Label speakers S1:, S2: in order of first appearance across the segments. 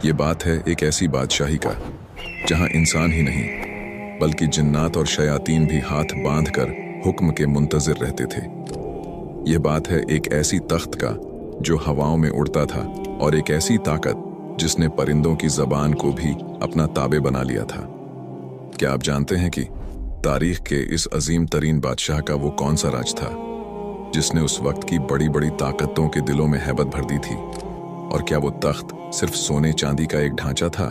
S1: ये बात है एक ऐसी बादशाही का जहां इंसान ही नहीं बल्कि जिन्नात और शयातीन भी हाथ बांधकर हुक्म के मुंतजिर रहते थे। यह बात है एक ऐसी तख्त का जो हवाओं में उड़ता था और एक ऐसी ताकत जिसने परिंदों की जबान को भी अपना ताबे बना लिया था। क्या आप जानते हैं कि तारीख के इस अजीम तरीन बादशाह का वो कौन सा राज था जिसने उस वक्त की बड़ी बड़ी ताकतों के दिलों में हैबत भर दी थी? और क्या वो तख्त सिर्फ सोने चांदी का एक ढांचा था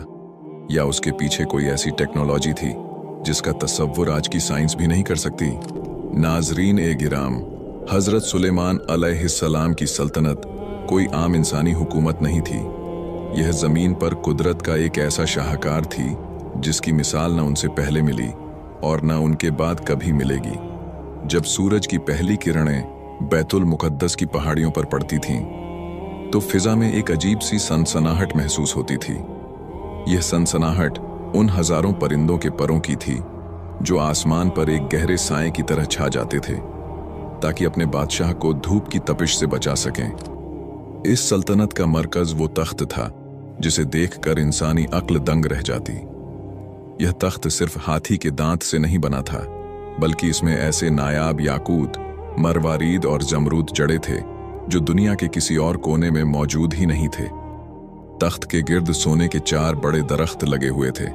S1: या उसके पीछे कोई ऐसी टेक्नोलॉजी थी जिसका तसव्वुर आज की साइंस भी नहीं कर सकती? नाजरीन ए गिराम, हजरत सुलेमान अलैहिस्सलाम की सल्तनत कोई आम इंसानी हुकूमत नहीं थी। यह जमीन पर कुदरत का एक ऐसा शाहकार थी जिसकी मिसाल न उनसे पहले मिली और न उनके बाद कभी मिलेगी। जब सूरज की पहली किरणें बैतुल मुकद्दस की पहाड़ियों पर पड़ती थीं, तो फिजा में एक अजीब सी सनसनाहट महसूस होती थी। यह सनसनाहट उन हजारों परिंदों के परों की थी जो आसमान पर एक गहरे साए की तरह छा जाते थे ताकि अपने बादशाह को धूप की तपिश से बचा सकें। इस सल्तनत का मरकज वो तख्त था जिसे देखकर इंसानी अक्ल दंग रह जाती। यह तख्त सिर्फ हाथी के दांत से नहीं बना था, बल्कि इसमें ऐसे नायाब याकूत, मरवारीद और जमरूद जड़े थे जो दुनिया के किसी और कोने में मौजूद ही नहीं थे। तख्त के गिर्द सोने के 4 बड़े दरख्त लगे हुए थे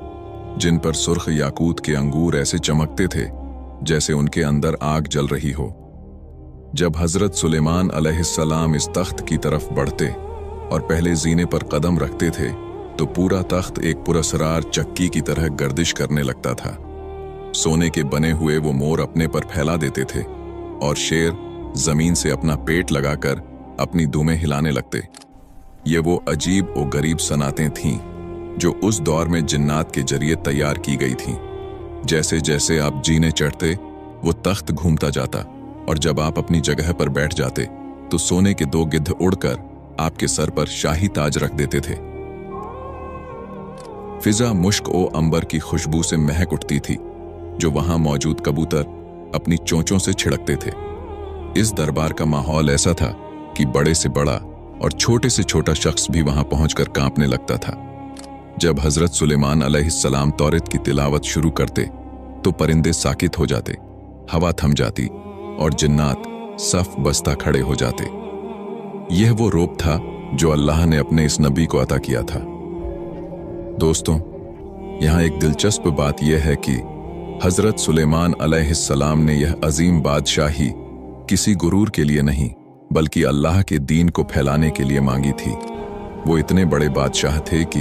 S1: जिन पर सुर्ख याकूत के अंगूर ऐसे चमकते थे जैसे उनके अंदर आग जल रही हो। जब हजरत सुलेमान अलैहिस्सलाम इस तख्त की तरफ बढ़ते और पहले जीने पर कदम रखते थे तो पूरा तख्त एक पुरस्रार चक्की की तरह गर्दिश करने लगता था। सोने के बने हुए वो मोर अपने पर फैला देते थे और शेर जमीन से अपना पेट लगाकर अपनी दुमें हिलाने लगते। ये वो अजीब और गरीब सनातें थीं जो उस दौर में जिन्नात के जरिए तैयार की गई थीं। जैसे जैसे आप जीने चढ़ते वो तख्त घूमता जाता और जब आप अपनी जगह पर बैठ जाते तो सोने के 2 गिद्ध उड़कर आपके सर पर शाही ताज रख देते थे। फिजा मुश्क ओ अंबर की खुशबू से महक उठती थी जो वहां मौजूद कबूतर अपनी चोंचों से छिड़कते थे। इस दरबार का माहौल ऐसा था कि बड़े से बड़ा और छोटे से छोटा शख्स भी वहां पहुंचकर कांपने लगता था। जब हजरत सुलेमान अलैहिस्सलाम तौरात की तिलावत शुरू करते तो परिंदे साकित हो जाते, हवा थम जाती और जिन्नात सफ बस्ता खड़े हो जाते। यह वो रोब था जो अल्लाह ने अपने इस नबी को अता किया था। दोस्तों, यहां एक दिलचस्प बात यह है कि हजरत सुलेमान अलैहिस्सलाम ने यह अजीम बादशाही किसी गुरूर के लिए नहीं बल्कि अल्लाह के दीन को फैलाने के लिए मांगी थी। वो इतने बड़े बादशाह थे कि